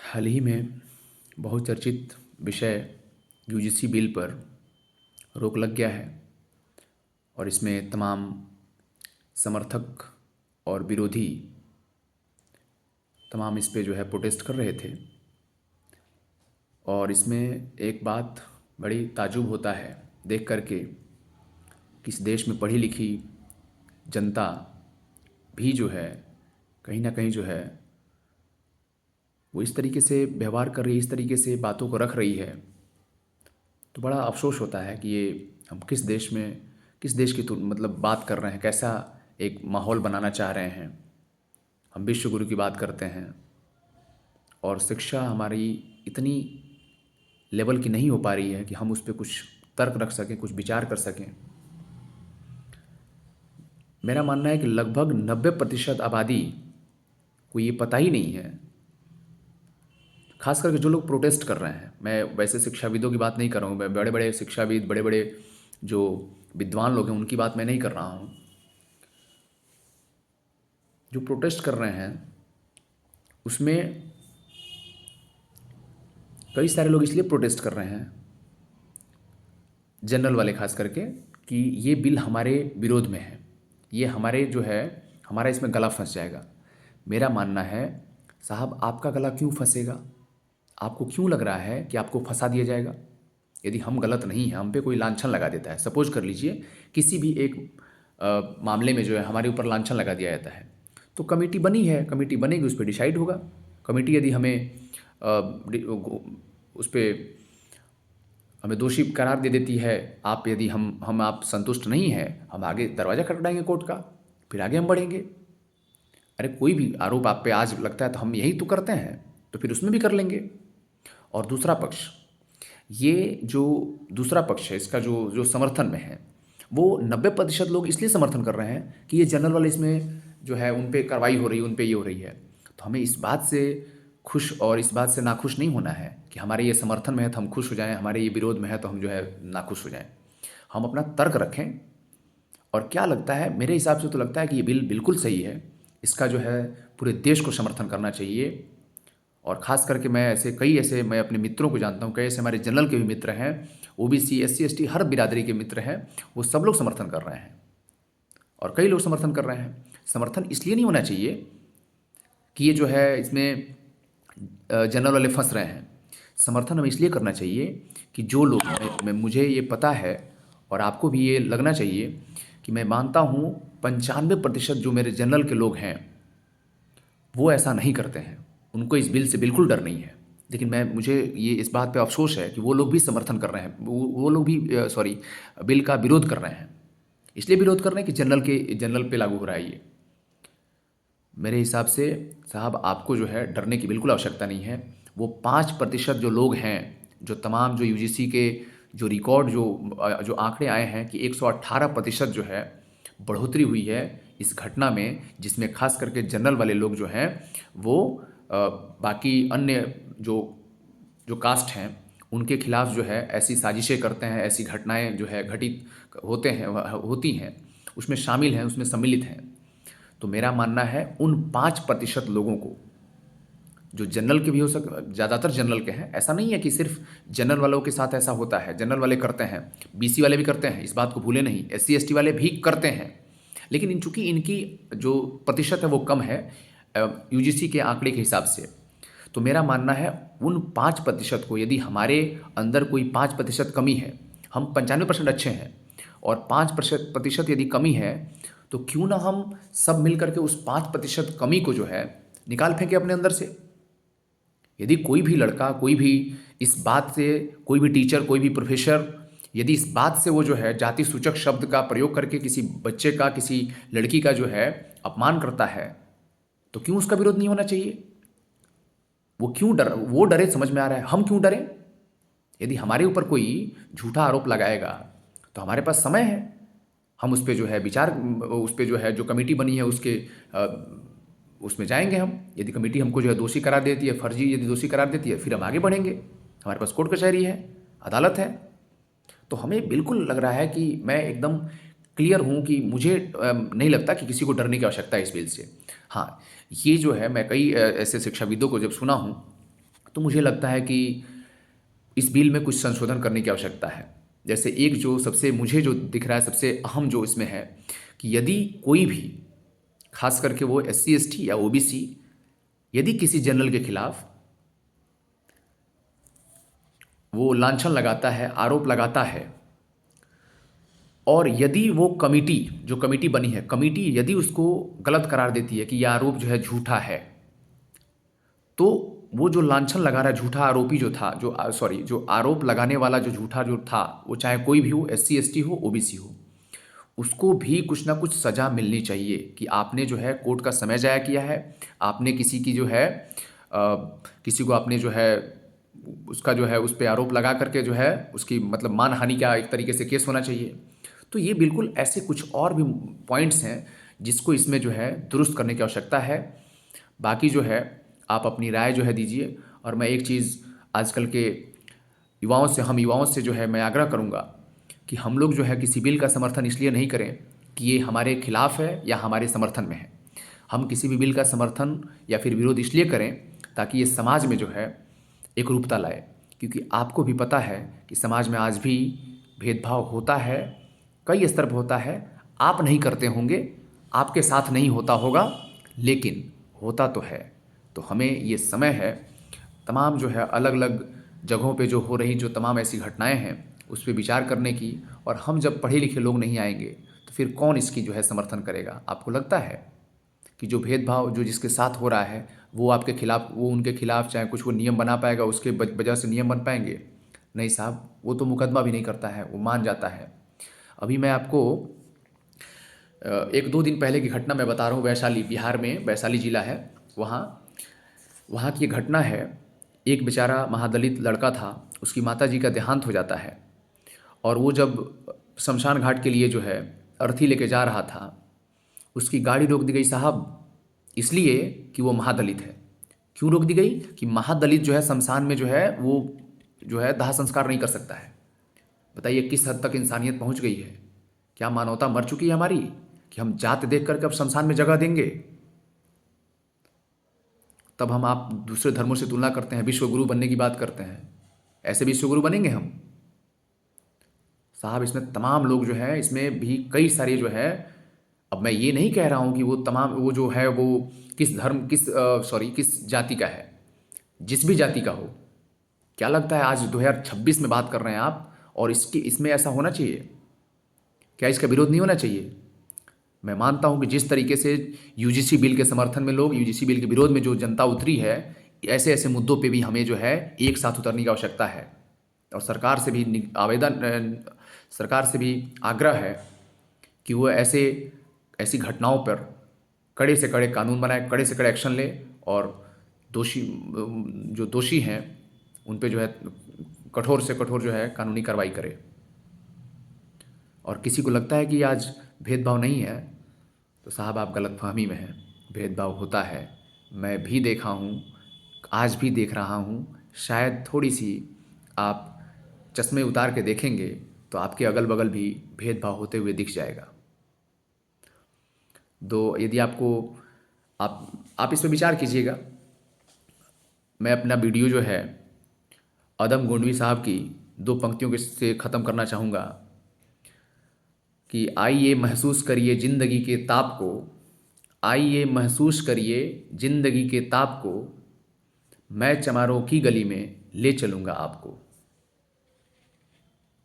हाल ही में बहुचर्चित विषय यूजीसी बिल पर रोक लग गया है और इसमें तमाम समर्थक और विरोधी तमाम इस पे जो है प्रोटेस्ट कर रहे थे। और इसमें एक बात बड़ी ताज्जुब होता है देख कर के कि इस देश में पढ़ी लिखी जनता भी जो है कहीं ना कहीं जो है वो इस तरीके से व्यवहार कर रही है, इस तरीके से बातों को रख रही है। तो बड़ा अफसोस होता है कि ये हम किस देश की मतलब बात कर रहे हैं, कैसा एक माहौल बनाना चाह रहे हैं। हम विश्व गुरु की बात करते हैं और शिक्षा हमारी इतनी लेवल की नहीं हो पा रही है कि हम उस पर कुछ तर्क रख सकें, कुछ विचार कर सकें। मेरा मानना है कि लगभग 90% आबादी को ये पता ही नहीं है, खास करके जो लोग प्रोटेस्ट कर रहे हैं। मैं वैसे शिक्षाविदों की बात नहीं कर रहा हूँ, मैं बड़े बड़े शिक्षाविद, बड़े बड़े जो विद्वान लोग हैं उनकी बात मैं नहीं कर रहा हूँ। जो प्रोटेस्ट कर रहे हैं उसमें कई सारे लोग इसलिए प्रोटेस्ट कर रहे हैं, जनरल वाले खास करके, कि ये बिल हमारे विरोध में है, ये हमारे जो है हमारा इसमें गला फंस जाएगा। मेरा मानना है साहब, आपका गला क्यों फंसेगा? आपको क्यों लग रहा है कि आपको फंसा दिया जाएगा? यदि हम गलत नहीं हैं, हम पे कोई लांछन लगा देता है, सपोज कर लीजिए किसी भी एक मामले में जो है हमारे ऊपर लांछन लगा दिया जाता है, तो कमेटी बनी है, कमेटी बनेगी, उस पर डिसाइड होगा। कमेटी यदि उस पर हमें दोषी करार दे देती है, आप यदि हम आप संतुष्ट नहीं हैं, हम आगे दरवाज़ा खटखटाएंगे कोर्ट का, फिर आगे हम बढ़ेंगे। अरे कोई भी आरोप आप पे आज लगता है तो हम यही तो करते हैं, तो फिर उसमें भी कर लेंगे। और दूसरा पक्ष, ये जो दूसरा पक्ष है इसका जो जो समर्थन में है, वो 90% लोग इसलिए समर्थन कर रहे हैं कि ये जनरल वाले इसमें जो है उन पे कार्रवाई हो रही है, उन पे ये हो रही है। तो हमें इस बात से खुश और इस बात से नाखुश नहीं होना है कि हमारे ये समर्थन में है तो हम खुश हो जाएं, हमारे ये विरोध में है तो हम जो है नाखुश हो जाएं। हम अपना तर्क रखें। और क्या लगता है, मेरे हिसाब से तो लगता है कि ये बिल बिल्कुल सही है, इसका जो है पूरे देश को समर्थन करना चाहिए। और ख़ास करके मैं अपने मित्रों को जानता हूँ, कई ऐसे हमारे जनरल के भी मित्र हैं, ओबीसी, एससी, एसटी, हर बिरादरी के मित्र हैं, वो सब लोग समर्थन कर रहे हैं और कई लोग समर्थन कर रहे हैं। समर्थन इसलिए नहीं होना चाहिए कि ये जो है इसमें जनरल वाले फंस रहे हैं। समर्थन हमें इसलिए करना चाहिए कि जो लोग मुझे ये पता है और आपको भी ये लगना चाहिए कि मैं मानता हूँ 95% जो मेरे जनरल के लोग हैं वो ऐसा नहीं करते हैं, उनको इस बिल से बिल्कुल डर नहीं है। लेकिन मुझे ये इस बात पे अफसोस है कि वो लोग भी समर्थन कर रहे हैं, वो लोग भी बिल का विरोध कर रहे हैं। इसलिए विरोध कर रहे हैं कि जनरल पे लागू हो रहा है ये। मेरे हिसाब से साहब, आपको जो है डरने की बिल्कुल आवश्यकता नहीं है। वो 5% जो लोग हैं, जो तमाम जो यूजीसी के जो रिकॉर्ड जो आंकड़े आए हैं कि 118% जो है बढ़ोतरी हुई है इस घटना में, जिसमें खास करके जनरल वाले लोग जो हैं वो बाकी अन्य जो जो कास्ट हैं उनके खिलाफ जो है ऐसी साजिशें करते हैं, ऐसी घटनाएं जो है घटित होती हैं, उसमें शामिल हैं, उसमें सम्मिलित हैं। तो मेरा मानना है उन 5% लोगों को, जो जनरल के भी हो ज़्यादातर जनरल के हैं, ऐसा नहीं है कि सिर्फ जनरल वालों के साथ ऐसा होता है, जनरल वाले करते हैं, बीसी वाले भी करते हैं, इस बात को भूले नहीं, एससी एसटी वाले भी करते हैं। लेकिन चूंकि इनकी जो प्रतिशत है वो कम है यूजीसी के आंकड़े के हिसाब से, तो मेरा मानना है उन 5% को, यदि हमारे अंदर कोई 5% कमी है, हम 95% अच्छे हैं और 5% यदि कमी है, तो क्यों ना हम सब मिल करके उस 5% कमी को जो है निकाल फेंके अपने अंदर से। यदि कोई भी लड़का, कोई भी इस बात से, कोई भी टीचर, कोई भी प्रोफेसर, यदि इस बात से वो जो है जाति सूचक शब्द का प्रयोग करके किसी बच्चे का, किसी लड़की का जो है अपमान करता है, तो क्यों उसका विरोध नहीं होना चाहिए? वो डरे, समझ में आ रहा है। हम क्यों डरें? यदि हमारे ऊपर कोई झूठा आरोप लगाएगा तो हमारे पास समय है, हम उस पर जो है विचार, उस पर जो है जो कमेटी बनी है उसमें जाएंगे हम। यदि कमेटी हमको जो है दोषी करार देती है, फर्जी यदि दोषी करार देती है, फिर हम आगे बढ़ेंगे। हमारे पास कोर्ट कचहरी है, अदालत है। तो हमें बिल्कुल लग रहा है कि मैं एकदम क्लियर हूँ कि मुझे नहीं लगता कि किसी को डरने की आवश्यकता है इस बिल से। हाँ, ये जो है मैं कई ऐसे शिक्षाविदों को जब सुना हूँ तो मुझे लगता है कि इस बिल में कुछ संशोधन करने की आवश्यकता है। जैसे एक जो सबसे मुझे जो दिख रहा है सबसे अहम जो इसमें है कि यदि कोई भी, खास करके वो SC ST या OBC, यदि किसी जनरल के खिलाफ वो लांछन लगाता है, आरोप लगाता है, और यदि वो कमिटी, जो कमिटी बनी है, कमिटी यदि उसको गलत करार देती है कि यह आरोप जो है झूठा है, तो वो जो लांछन लगा रहा है, झूठा आरोपी जो था, जो आरोप लगाने वाला जो झूठा जो था, वो चाहे कोई भी हो, SC ST हो, OBC हो, उसको भी कुछ ना कुछ सज़ा मिलनी चाहिए कि आपने जो है कोर्ट का समय ज़ाया किया है, आपने किसी की जो है किसी को आपने जो है उसका जो है उस पे आरोप लगा करके जो है उसकी मतलब मानहानि का एक तरीके से केस होना चाहिए। तो ये बिल्कुल ऐसे कुछ और भी पॉइंट्स हैं जिसको इसमें जो है दुरुस्त करने की आवश्यकता है। बाकी जो है आप अपनी राय जो है दीजिए। और मैं एक चीज़ आजकल के हम युवाओं से जो है मैं आग्रह करूँगा कि हम लोग जो है किसी बिल का समर्थन इसलिए नहीं करें कि ये हमारे खिलाफ है या हमारे समर्थन में है। हम किसी भी बिल का समर्थन या फिर विरोध इसलिए करें ताकि ये समाज में जो है एक रूपता लाए, क्योंकि आपको भी पता है कि समाज में आज भी भेदभाव होता है, कई स्तर पर होता है। आप नहीं करते होंगे, आपके साथ नहीं होता होगा, लेकिन होता तो है। तो हमें ये समय है तमाम जो है अलग अलग जगहों पे जो हो रही जो तमाम ऐसी घटनाएं हैं उस पर विचार करने की। और हम जब पढ़े लिखे लोग नहीं आएंगे तो फिर कौन इसकी जो है समर्थन करेगा? आपको लगता है कि जो भेदभाव जो जिसके साथ हो रहा है वो आपके खिलाफ, वो उनके खिलाफ चाहे कुछ वो नियम बना पाएगा, उसके वजह से नियम बन पाएंगे? नहीं साहब, वो तो मुकदमा भी नहीं करता है, वो मान जाता है। अभी मैं आपको एक दो दिन पहले की घटना मैं बता रहा हूँ। वैशाली, बिहार में वैशाली जिला है, वहाँ वहाँ की एक घटना है। एक बेचारा महादलित लड़का था, उसकी माता जी का देहांत हो जाता है, और वो जब शमशान घाट के लिए जो है अर्थी लेके जा रहा था, उसकी गाड़ी रोक दी गई साहब, इसलिए कि वो महादलित है। क्यों रोक दी गई? कि महादलित जो है शमशान में जो है वो जो है दाह संस्कार नहीं कर सकता है। बताइए किस हद तक इंसानियत पहुंच गई है। क्या मानवता मर चुकी है हमारी कि हम जात देख करके अब शमशान में जगह देंगे? तब हम आप दूसरे धर्मों से तुलना करते हैं, विश्वगुरु बनने की बात करते हैं। ऐसे विश्वगुरु बनेंगे हम? साहब इसमें तमाम लोग जो है, इसमें भी कई सारे जो है, अब मैं ये नहीं कह रहा हूँ कि वो तमाम वो जो है वो किस धर्म किस जाति का है, जिस भी जाति का हो। क्या लगता है आज 2026 में बात कर रहे हैं आप, और इसमें ऐसा होना चाहिए? क्या इसका विरोध नहीं होना चाहिए? मैं मानता हूं कि जिस तरीके से यूजीसी बिल के समर्थन में लोग, यूजीसी बिल के विरोध में जो जनता उतरी है, ऐसे ऐसे मुद्दों पे भी हमें जो है एक साथ उतरने की आवश्यकता है। और सरकार से भी सरकार से भी आग्रह है कि वो ऐसी घटनाओं पर कड़े से कड़े कानून बनाए, कड़े से कड़े एक्शन ले, और दोषी जो दोषी हैं उन पे जो है कठोर से कठोर जो है कानूनी कार्रवाई करे। और किसी को लगता है कि आज भेदभाव नहीं है, तो साहब आप गलतफहमी में हैं। भेदभाव होता है, मैं भी देखा हूँ, आज भी देख रहा हूँ। शायद थोड़ी सी आप चश्मे उतार के देखेंगे तो आपके अगल बगल भी भेदभाव होते हुए दिख जाएगा। तो यदि आपको आप इस पर विचार कीजिएगा। मैं अपना वीडियो जो है अदम गोंडवी साहब की दो पंक्तियों के से ख़त्म करना चाहूँगा कि आइए महसूस करिए ज़िंदगी के ताप को, आइए महसूस करिए ज़िंदगी के ताप को, मैं चमारों की गली में ले चलूँगा आपको।